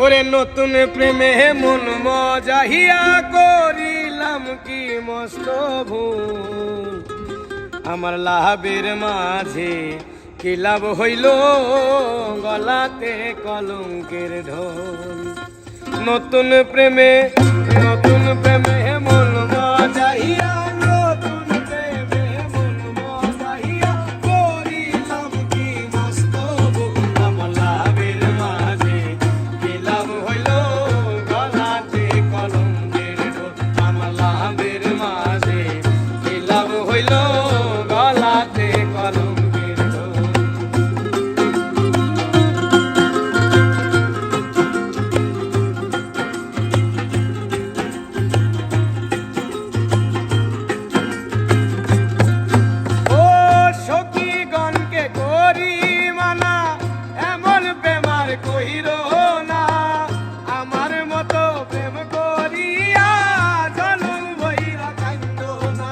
ওরে নতুন প্রেমে মন মজাহিয়া করিলাম কি মস্ত ভুল, আমার লাভের মাঝে কি লাভ হইল, গলাতে কলঙ্কের ঢোল। নতুন প্রেমে মন মজাহিয়া, নতুন প্রেমে মন মজাহিয়া করিলাম কি মস্ত ভুল, আমার লাভের মাঝে কি লাভ হইল, গলাতে কলঙ্কের ঢোল। আমার লাভের মাঝে কি লাভ হইল, গলাতে কলঙ্কের ঢোল। কইরো না আমার মতো প্রেম করিয়া, জনম বইরা কান্দো না।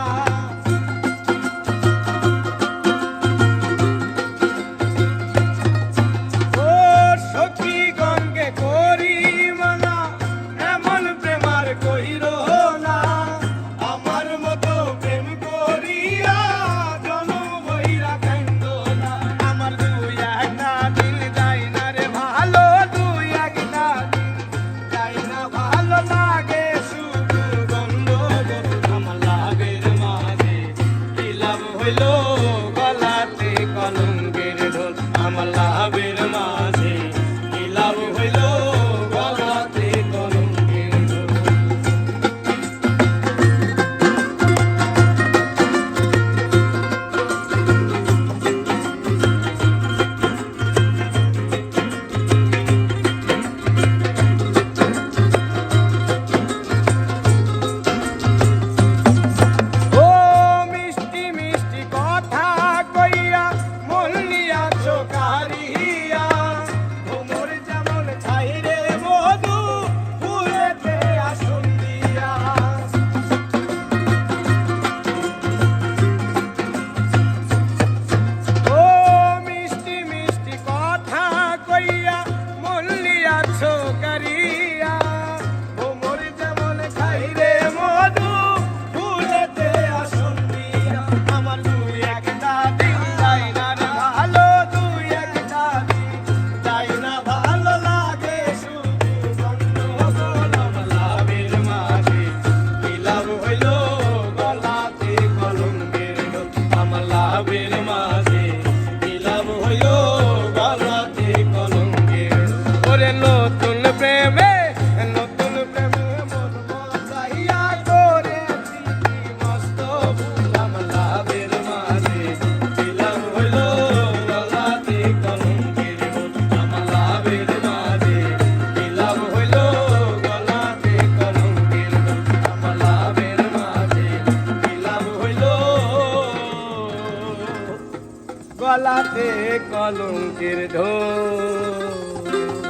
ও সখীগণকে করি মানা, এমন প্রেমার কইরো না আমার মতো প্রেম করিয়া, জনম বইরা কান্দো না। আমার দুই একটা দিল যায় না রে ভালো, দুই একটা দিন যায় না ভালো, লাগে শুধু গন্ডগোল। আমার লাভের মাঝে কি লাভ হইল, গলাতে কলঙ্কের ঢোল। আমার লাভের মাঝে কি লাভ হইল, গলাতে কলঙ্কের ঢোল। ও মিষ্টি মিষ্টি কথা কইয়া মন নিয়াছো কারিয়া, ভ্রমর যেমন ছাইরে মধু ফুলেতে আসন দিয়া। ও মিষ্টি মিষ্টি কথা কইয়া মন নিয়াছো কারিয়া, ভ্রমর যেমন ছাইরে মধু ফুলেতে আসন দিয়া। আমার দুই একটা দিন যায় না রে ভালো, দুই একটা দিন যায় না ভালো, লাগে শুধু গন্ডগোল। আমার লাভের মাঝে কি লাভ হইল, গলাতে কলঙ্কের ঢোল। আমার লাভের মাঝে কি লাভ হইল, গলাতে কলঙ্কের ঢোল। ওরে নতুন প্রেমে মন মজাহিয়া করেছি কি মস্ত ভুল, আমার লাভের মাঝে কি লাভ হইল, গলাতে কলঙ্কের ঢোল। আমার লাভের মাঝে কি লাভ হইল, গলাতে কলঙ্কের ঢোল। আমার লাভের মাঝে কি লাভ হইল, গলাতে কলঙ্কের ঢোল।